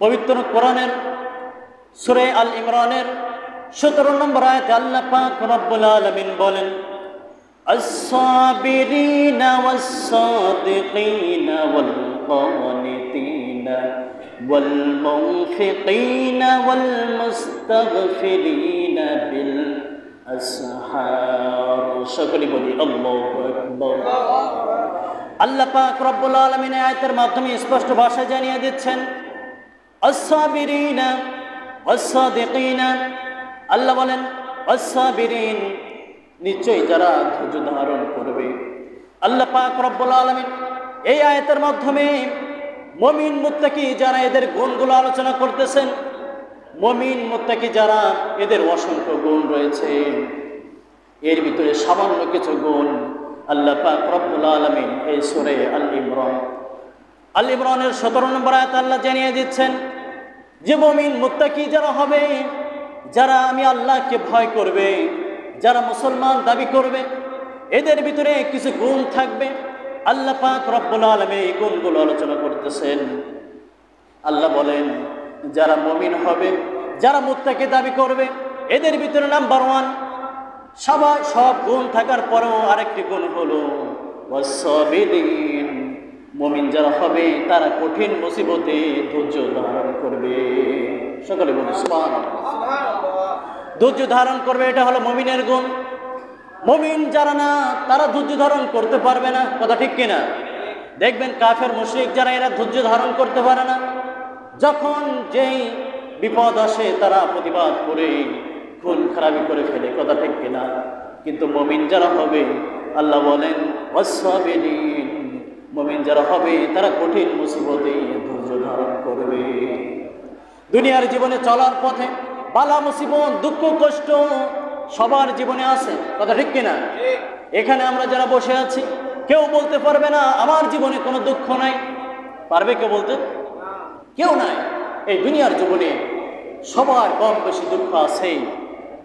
পবিত্র কোরআনের সূরা আল ইমরানের 17 নম্বর আয়াতে আল্লাহ পাক রব্বুল আলামিন বলেন, আস-সাবিরিনা ওয়াস-সাদিকিনা ওয়াল কানিতিনা ওয়াল মুনফিকিনা ওয়াল মুস্তাগফিরিনা বিল আসহার। সকলে বলি আল্লাহু আকবার। আল্লাহ পাক রব্বুল আলামিন আয়াতের মাধ্যমে স্পষ্ট ভাষায় জানিয়ে দিচ্ছেন, আস-সাবিরিনা ওয়াস-সাদিকিনা। আল্লাহ বলেন আস-সাবিরিন, নিশ্চয়ই যারা ধৈর্য ধারণ করবে। আল্লাহ পাক রব্বুল আলামিন এই আয়াতের মাধ্যমে মুমিন মুত্তাকি যারা এদের গুণগুলো আলোচনা করতেছেন। মুমিন মুত্তাকি যারা এদের অসংখ্য গুণ রয়েছে, এর ভিতরে সামান্য কিছু গুণ আল্লাহ পাক রব্বুল আলামিন এই সূরা আল ইমরানের 17 নম্বর আয়াতে আল্লাহ জানিয়ে দিচ্ছেন যে মুমিন মুত্তাকি যারা হবে, যারা আমি আল্লাহকে ভয় করবে, যারা মুসলমান দাবি করবে, এদের ভিতরে কিছু গুণ থাকবে। আল্লাহ পাক রব্বুল আলামিন এই গুণগুলো আলোচনা করতেছেন। আল্লাহ বলেন যারা মুমিন হবে, যারা মুত্তাকি দাবি করবে, এদের ভিতরে নাম্বার 1, সব গুণ থাকার পরেও আরেকটি গুণ হলো ওয়াস-সাবিরিন। মুমিন যারা হবে তারা কঠিন মুসিবতে ধৈর্য ধারণ করবে। সকলে বলুন সুবহানাল্লাহ। ধৈর্য ধারণ করবে, এটা হলো মুমিনের গুণ। মুমিন যারা না, তারা ধৈর্য ধারণ করতে পারবে না। কথা ঠিক কিনা? দেখবেন কাফের মুশরিক যারা, এরা ধৈর্য ধারণ করতে পারে না। যখন যেই বিপদ আসে তারা প্রতিবাদ করে খুন খারাপি করে ফেলে। কথা ঠিক কিনা? কিন্তু মুমিন যারা হবে, আল্লাহ বলেন ওয়াস-সাবিরিন, মুমিন যারা হবে তারা কঠিন মুসিবতে ধৈর্য ধারণ করবে। দুনিয়ার জীবনে চলার পথে বালা মুসিবত, দুঃখ কষ্ট সবার জীবনে আছে। কথা ঠিক কিনা? এখানে আমরা যারা বসে আছি, কেউ বলতে পারবে না আমার জীবনে কোনো দুঃখ নাই। পারবে কেউ বলতে? কেউ নাই। এই দুনিয়ার জীবনে সবার কম বেশি দুঃখ আছে।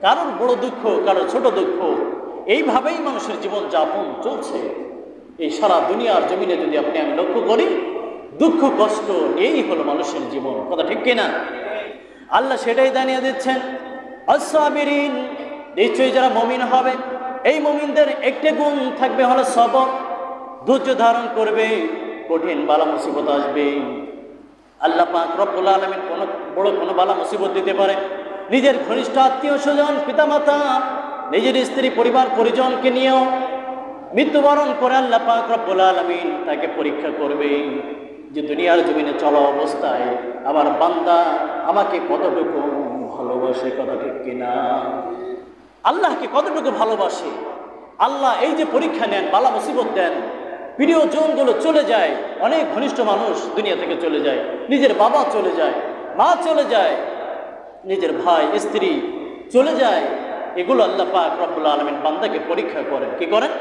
কারোর বড় দুঃখ, কারোর ছোট দুঃখ, এইভাবেই মানুষের জীবন যাপন চলছে। এই সারা দুনিয়ার জমিনে যদি আপনি আমি লক্ষ্য করি, দুঃখ কষ্ট এই হলো মানুষের জীবন। কথা ঠিক কিনা? আল্লাহ সেটাই জানিয়ে দিচ্ছেন, আস-সাবিরিন, নিশ্চয়ই যারা মুমিন হবে, এই মুমিনদের একটি গুণ থাকবে হলো সবর। ধৈর্য ধারণ করবে, কঠিন বালা মুসিবত আসবে। আল্লাহ পাক রব্বুল আলামিন কোনো বালা মুসিবত দিতে পারে। নিজের ঘনিষ্ঠ আত্মীয় স্বজন, পিতামাতা, নিজের স্ত্রী, পরিবার পরিজনকে নিয়েও মৃত্যুবরণ করে আল্লাহ পাক রব্বুল আলামিন তাকে পরীক্ষা করবে যে দুনিয়ার জমিনে চলা অবস্থায় আমার বান্দা আমাকে কতটুকু ভালোবাসে। কথা ঠিক কিনা? আল্লাহকে কতটুকু ভালোবাসে। আল্লাহ এই যে পরীক্ষা নেন, বালা মুসিবত দেন, প্রিয়জনগুলো চলে যায়, অনেক ঘনিষ্ঠ মানুষ দুনিয়া থেকে চলে যায়, নিজের বাবা চলে যায়, মা চলে যায়, নিজের ভাই স্ত্রী চলে যায়। এগুলো আল্লাহ পাক রব্বুল আলামিন বান্দাকে পরীক্ষা করেন। কি করেন?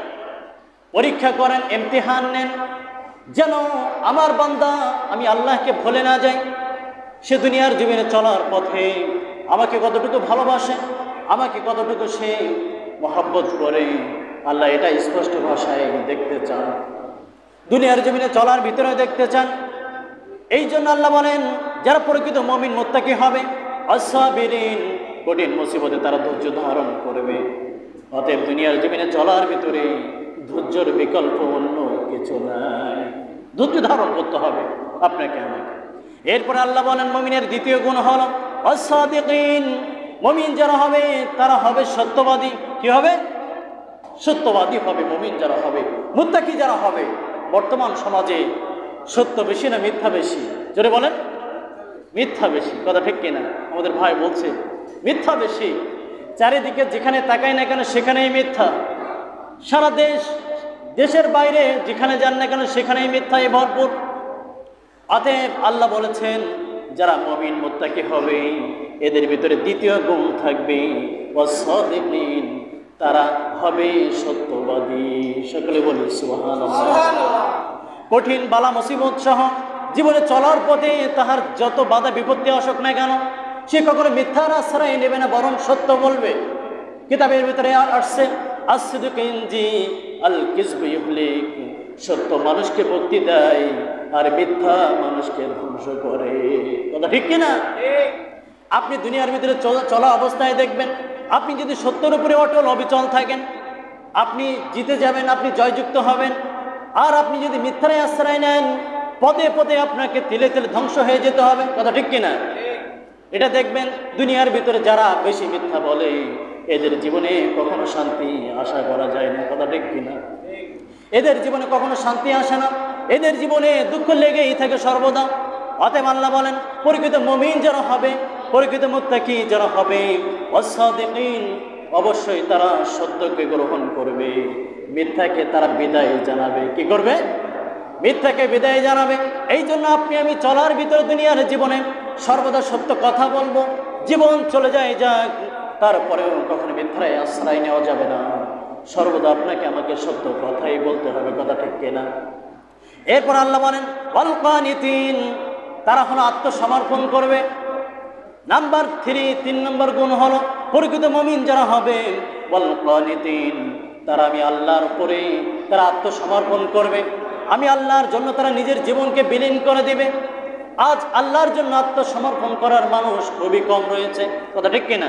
পরীক্ষা করেন, ইমতিহান নেন, যেন আমার বান্দা আমি আল্লাহকে ভুলে না যাই। সে দুনিয়ার জীবনে চলার পথে আমাকে কতটুকু ভালোবাসে, আমাকে কতটুকু সে মহব্বত করে। আল্লাহ এটা স্পষ্ট ভাষায় দেখতে চান, দুনিয়ার জমিনে চলার ভিতরে দেখতে চান। এই জন্য আল্লাহ বলেন যারা প্রকৃত মুমিন মুত্তাকি হবে, আস-সাবিরিন, কঠিন মুসিবতে তারা ধৈর্য ধারণ করবে। অতএব দুনিয়ার জমিনে চলার ভিতরে ধৈর্যের বিকল্প অন্য কিছু নাই। ধৈর্য ধারণ করতে হবে আপনাকে আমাকে। এরপর আল্লাহ বলেন মুমিনের দ্বিতীয় গুণ হলো আস-সাদিকিন। মুমিন যারা হবে তারা হবে সত্যবাদী। কি হবে? সত্যবাদী হবে মুমিন যারা হবে, মুত্তাকি যারা হবে। বর্তমান সমাজে সত্য বেশি না মিথ্যা বেশি? জোরে বলেন। মিথ্যা বেশি। কথা ঠিক কিনা? আমাদের ভাই বলছে মিথ্যা বেশি। চারিদিকে যেখানে তাকাই না কেন সেখানেই মিথ্যা। সারা দেশের বাইরে যেখানে যান না কেন সেখানেই মিথ্যায় ভরপুর। অতএব আল্লাহ বলেছেন যারা মুমিন মুত্তাকি হবে এদের ভিতরে দ্বিতীয় গুণ থাকবে ওয়াস-সাদিকিন, তারা হবে সত্যবাদী। সকলে বলি সুবহানাল্লাহ। কঠিন বালা মুসিবত সহ জীবনে চলার পথে তাহার যত বাধা বিপত্তি আসুক না কেন, সে কখনো মিথ্যার আশ্রয় নেবে না, বরং সত্য বলবে। কিতাবের ভিতরে আসছে আসদিকু ইনজি আল কিযবু ইহলিক। সত্য মানুষকে মুক্তি দেয় আর মিথ্যা মানুষকে ধ্বংস করে। কথা ঠিক কিনা? আপনি দুনিয়ার ভিতরে চলা অবস্থায় দেখবেন, আপনি যদি সত্যের উপরে অটল অবিচল থাকেন, আপনি জিতে যাবেন, আপনি জয়যুক্ত হবেন। আর আপনি যদি মিথ্যার আশ্রয় নেন, পদে পদে আপনাকে তিলে তিলে ধ্বংস হয়ে যেতে হবে। কথা ঠিক কিনা? এটা দেখবেন দুনিয়ার ভিতরে যারা বেশি মিথ্যা বলে, এদের জীবনে কখনো শান্তি আশা করা যায় না। কথা ঠিক কিনা? এদের জীবনে কখনো শান্তি আসে না, এদের জীবনে দুঃখ লেগেই থাকে সর্বদা। অতএব আল্লাহ বলেন, প্রকৃত মুমিন যারা হবে, প্রকৃত মুত্তাকি যারা হবে, ওয়াস-সাদিকিন, অবশ্যই তারা সত্যকে গ্রহণ করবে, মিথ্যাকে তারা বিদায় জানাবে। কি করবে? মিথ্যাকে বিদায় জানাবে। এই জন্য আপনি আমি চলার ভিতরে দুনিয়ার জীবনে সর্বদা সত্য কথা বলবো। জীবন চলে যায় যাক, তারপরেও কখনো মিথ্যায় আশ্রয় নেওয়া যাবে না। সর্বদা আপনাকে আমাকে সত্য কথাই বলতে হবে। কথা ঠিক কিনা? এরপর আল্লাহ বলেন, ওয়াল কানিতিন, তারা হলো আত্মসমর্পণ করবে। নাম্বার 3, 3 নম্বর গুণ হলো প্রকৃত মুমিন যারা হবে, ওয়াল কানিতিন, তারা আমি আল্লাহর উপরে তারা আত্মসমর্পণ করবে। আমি আল্লাহর জন্য তারা নিজের জীবনকে বিলীন করে দেবে। আজ আল্লাহর জন্য আত্মসমর্পণ করার মানুষ খুবই কম রয়েছে। কথা ঠিক কিনা?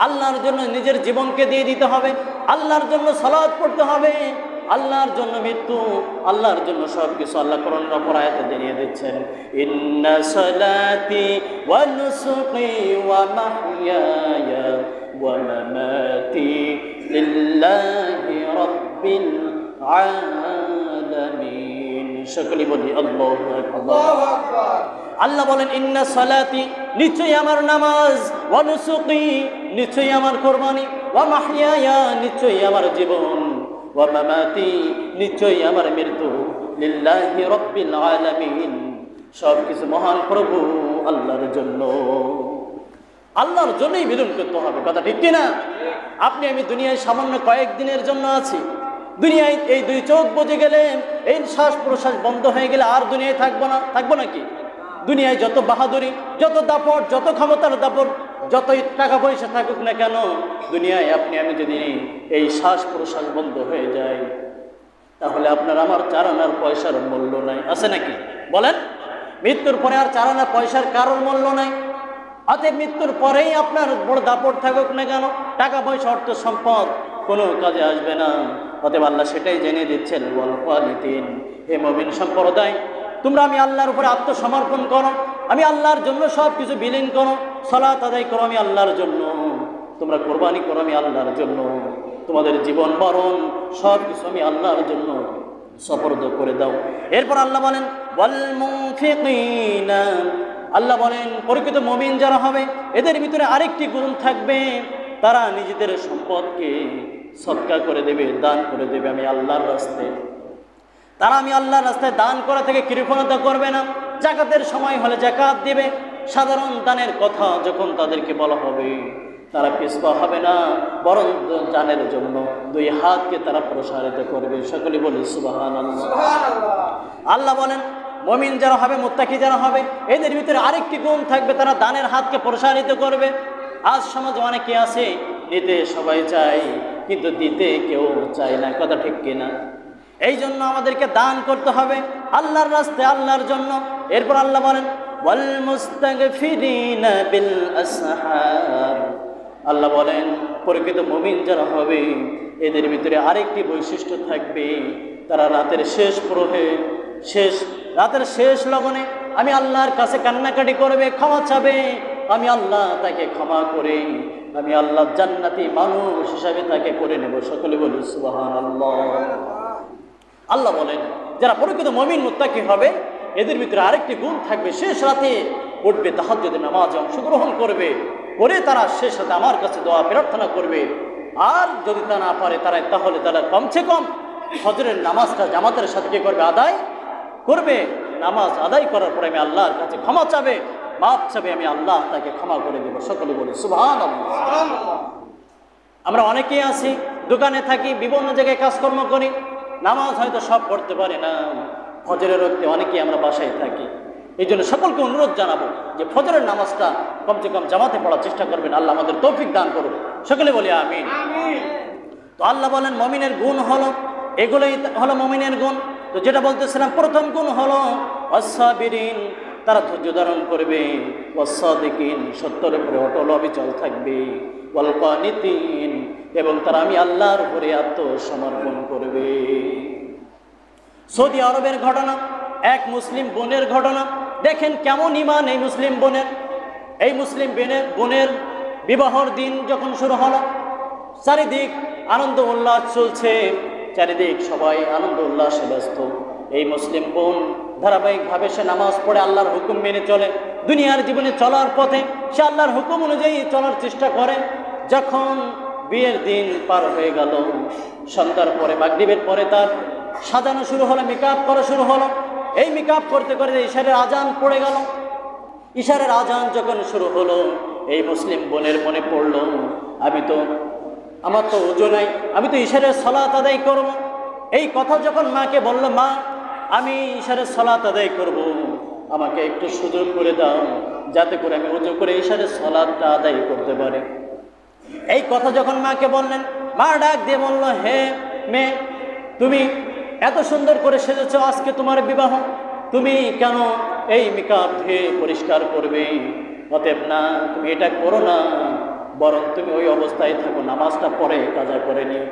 আল্লাহর জন্য নিজের জীবনকে দিয়ে দিতে হবে, আল্লাহর জন্য সালাত পড়তে হবে, আল্লাহর জন্য মৃত্যু, আল্লাহর জন্য সবকিছু। আল্লাহ কোরআনের অপর আয়াতে জানিয়ে দিচ্ছেন, ইন্না সালাতি ওয়া নুসুকি ওয়া মাহইয়ায়া ওয়া মামাতি লিল্লাহি রাব্বিল আলামিন। সকলে বলি আল্লাহু আকবার। আল্লাহ বলেন, ইন্না সালাতি, নিশ্চয়ই আমার নামাজ, ওয়া নুসুকি, নিশ্চয়ই আমার কুরবানি, ওয়া মাহইয়ায়া, নিশ্চয়ই আমার জীবন, ওয়া মামাতি, নিশ্চয়ই আমার মৃত্যু, লিল্লাহি রাব্বিল আলামিন, সবকিছু মহান প্রভু আল্লাহর জন্য। আল্লাহর জন্যই বিলন করতে হবে। কথা ঠিক কিনা? আপনি আমি দুনিয়ায় সামান্য কয়েকদিনের জন্য আছি। দুনিয়ায় এই 2 চোখ বুজে গেলে, এই শ্বাস প্রশ্বাস বন্ধ হয়ে গেলে আর দুনিয়ায় থাকবো না। থাকবো নাকি? দুনিয়ায় যত বাহাদুরি, যত দাপট, যত ক্ষমতার দাপট, যতই টাকা পয়সা থাকুক না কেন, দুনিয়ায় আপনি আমি যদি এই শ্বাস প্রশ্বাস বন্ধ হয়ে যায়, তাহলে আপনার আমার 4 আনার পয়সার মূল্য নাই। আছে নাকি? বলেন। মৃত্যুর পরে আর 4 আনা পয়সার কারোর মূল্য নাই। অতএব মৃত্যুর পরেই আপনার বড় দাপট থাকুক না কেন, টাকা পয়সা অর্থ সম্পদ কোনো কাজে আসবে না। অতএব আল্লাহ সেটাই জেনে দিচ্ছেন, ওয়াল কানিতিন, হে মুমিন সম্প্রদায়, তোমরা আমি আল্লাহর উপরে আত্মসমর্পণ করো, আমি আল্লাহর জন্য সব কিছু বিলীন করো, সালাত আদায় করো আমি আল্লাহর জন্য, তোমরা কোরবানি করো আমি আল্লাহর জন্য, তোমাদের জীবন মরণ সব কিছু আমি আল্লাহর জন্য সপর্দ করে দাও। এরপর আল্লাহ বলেন, ওয়াল মুনফিকিনা, আল্লাহ বলেন প্রকৃত মুমিন যারা হবে এদের ভিতরে আরেকটি গুণ থাকবে, তারা নিজেদের সম্পদকে সদকা করে দেবে, দান করে দেবে আমি আল্লাহর রাস্তায়। তারা আমি আল্লাহর রাস্তায় দান করা থেকে কৃপণতা করবে না। যাকাতের সময় হলে যাকাত দিবে। সাধারণ দানের কথা যখন তাদেরকে বলা হবে, তারা পিছপা হবে না, বরং দানের জন্য 2 হাতকে তারা প্রসারিত করবে। সকলে বলি সুবহানাল্লাহ। আল্লাহ বলেন, মুমিন যারা হবে, মুত্তাকি যারা হবে, এদের ভিতরে আরেকটি গুণ থাকবে, তারা দানের হাতকে প্রসারিত করবে। আজ সমাজে অনেকে আছে, নিতে সবাই চায় কিন্তু দিতে কেউ চায় না। কথা ঠিক কিনা? এই জন্য আমাদেরকে দান করতে হবে আল্লাহর রাস্তায়, আল্লাহর জন্য। এরপর আল্লাহ বলেন, ওয়াল মুস্তাগফিরিনা বিল আসহার, আল্লাহ বলেন প্রকৃত মুমিন যারা হবে এদের ভিতরে আরেকটি বৈশিষ্ট্য থাকবে, তারা রাতের শেষ প্রহরে, রাতের শেষ লগনে আমি আল্লাহর কাছে কান্নাকাটি করবে, ক্ষমা চাবে, আমি আল্লাহ তাকে ক্ষমা করে আমি আল্লাহ জান্নাতি মানুষ হিসাবে তাকে করে নেব। সকলে বলি সুবহানাল্লাহ। আল্লাহ বলেন যারা প্রকৃত মুমিন মুত্তাকি হবে এদের ভিতরে আরেকটি গুণ থাকবে, শেষ রাতে উঠবে, তাহাজ্জুদের নামাজে অংশগ্রহণ করবে, করে তারা শেষ রাতে আমার কাছে দোয়া প্রার্থনা করবে। আর যদি তা না পারে তাহলে তারা কমসে কম ফজরের নামাজটা জামাতের সাথে কি করবে? আদায় করবে। নামাজ আদায় করার পরে আমি আল্লাহর কাছে ক্ষমা চাবে, মাফ চাবে, আমি আল্লাহ তাকে ক্ষমা করে দেব। সকলে বলি সুবহানাল্লাহ। আমরা অনেকেই আছি, দোকানে থাকি, বিভিন্ন জায়গায় কাজকর্ম করি, নামাজ হয়তো সব পড়তে পারি না। ফজরের রক্তে অনেকেই আমরা বাসায় থাকি। এই জন্য সকলকে অনুরোধ জানাবো যে ফজরের নামাজটা কমসে কম জামাতে পড়ার চেষ্টা করবেন। আল্লাহ আমাদের তৌফিক দান করুন। সকলে বলি আমিন। তো আল্লাহ বলেন মুমিনের গুণ হলো এগুলোই হলো মুমিনের গুণ। তো যেটা বলতেছিলাম প্রথম গুণ হলো আস-সাবিরিন, তারা ধৈর্য ধারণ করবে, ওয়াস-সাদিকিন, সত্যের উপরে অটল অবিচল থাকবে, ওয়াল কানিতিন, এবং তারা আমি আল্লাহর উপরে আত্মসমর্পণ করবে। সৌদি আরবের ঘটনা, এক মুসলিম বোনের ঘটনা। দেখেন কেমন ঈমান এই মুসলিম বোনের। এই মুসলিম বোনের বিবাহর দিন যখন শুরু হলো, চারিদিক আনন্দ উল্লাস চলছে, চারিদিক সবাই আনন্দ উল্লাসে ব্যস্ত। এই মুসলিম বোন ধারাবাহিকভাবে সে নামাজ পড়ে আল্লাহর হুকুম মেনে চলে, দুনিয়ার জীবনে চলার পথে সে আল্লাহর হুকুম অনুযায়ী চলার চেষ্টা করে। যখন বিয়ের দিন পার হয়ে গেল, সন্ধ্যার পরে মাগরিবের পরে তার সাজানো শুরু হলো, মেকআপ করা শুরু হলো। এই মেকআপ করতে করতে ইশারের আজান পড়ে গেল। ইশারের আজান যখন শুরু হলো, এই মুসলিম বোনের মনে পড়লো, আমার তো ওযু নাই, আমি তো ইশারের সালাত আদায় করব। এই কথা যখন মাকে বলল, মা আমি ইশারের সালাত আদায় করব, আমাকে একটু সুযোগ করে দাও যাতে করে আমি ওযু করে ইশারের সালাতটা আদায় করতে পারি। এই কথা যখন মাকে বললেন, মা ডাক দিয়ে বলল, হে মেয়ে, তুমি এত সুন্দর করে সেজেছো, আজকে তোমার বিবাহ, তুমি কেন এই মেকআপ ধুয়ে পরিষ্কার করবে? অতএব না, তুমি এটা করো না, বরং তুমি ওই অবস্থায় থাকো, নামাজটা পড়ে কাজা করে নিও।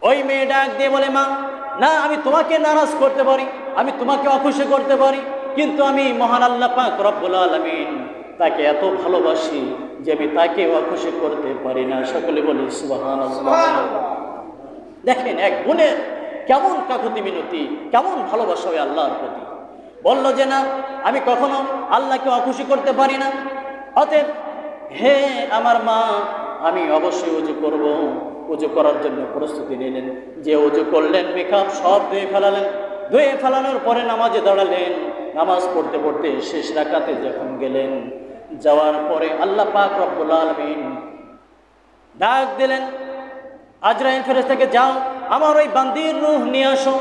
ওই মেয়ে ডাক দিয়ে বলে, মা না, আমি তোমাকে নারাজ করতে পারি, আমি তোমাকে অখুশি করতে পারি, কিন্তু আমি মহান আল্লাহ পাক রব্বুল আলামিন তাকে এত ভালোবাসি যে আমি তাকে অখুশি করতে পারি না। সকলে বলি সুবহানাল্লাহ। দেখেন এক বোনের কেমন কাকুতি মিনতি, কেমন ভালোবাসা হয় আল্লাহর প্রতি। বলল যে না, আমি কখনো আল্লাহকে অখুশি করতে পারি না, অতএব হে আমার মা, আমি অবশ্যই ওযু করব। ওযু করার জন্য প্রস্তুতি নিলেন। যে ওযু করলেন, মেকআপ সব ধুয়ে ফেলালেন, ধুয়ে ফেলানোর পরে নামাজে দাঁড়ালেন। নামাজ পড়তে পড়তে শেষ রাকাতে যখন গেলেন, যাওয়ার পরে আল্লাহ পাক রব্বুল আলামিন ডাক দিলেন, আজরাইল ফেরেশতাকে, যাও আমার ওই বান্দির রূহ নিয়ে আসো।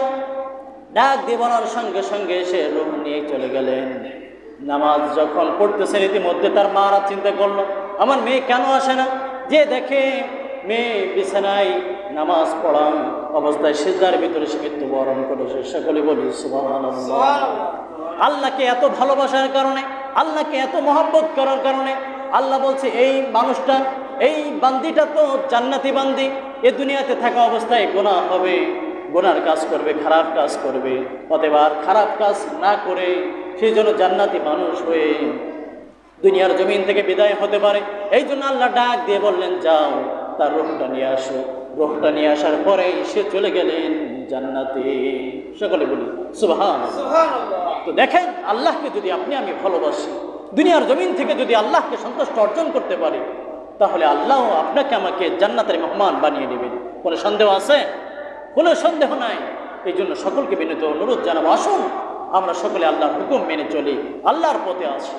ডাক দিয়ে বলার সঙ্গে সঙ্গে সে রূহ নিয়ে চলে গেলেন। নামাজ যখন পড়তেছেন, ইতিমধ্যে তার মারা চিন্তা করলো, আমার মেয়ে কেন আসে না? যে দেখে মেয়ে বিছানায় নামাজ পড়া অবস্থায় সিজদার ভিতরে সে মৃত্যুবরণ করেছে। সকলে বলি সুবহানাল্লাহ। আল্লাহকে এত ভালোবাসার কারণে, আল্লাহকে এত মহব্বত করার কারণে আল্লাহ বলছে, এই মানুষটা, এই বান্দিটা তো জান্নাতি বান্দি, এ দুনিয়াতে থাকা অবস্থায় গুনাহ হবে, গুনার কাজ করবে, খারাপ কাজ করবে, অতএব আর খারাপ কাজ না করে সেই জন্য জান্নাতি মানুষ হয়ে দুনিয়ার জমিন থেকে বিদায় হতে পারে। এই জন্য আল্লাহ ডাক দিয়ে বললেন, যাও তার রূহটা নিয়ে আসো। রূহটা নিয়ে আসার পরে সে চলে গেলেন জান্নাতে। সকলে বলি সুবহানাল্লাহ। তো দেখেন, আল্লাহকে যদি আপনি আমি ভালোবাসি, দুনিয়ার জমিন থেকে যদি আল্লাহকে সন্তুষ্ট অর্জন করতে পারি, তাহলে আল্লাহ আপনাকে আমাকে জান্নাতের মেহমান বানিয়ে নেবেন। কোনো সন্দেহ আছে? কোনো সন্দেহ নাই। এই জন্য সকলকে বিনীত অনুরোধ জানাবো, আসুন আমরা সকলে আল্লাহর হুকুম মেনে চলি, আল্লাহর পথে আসি।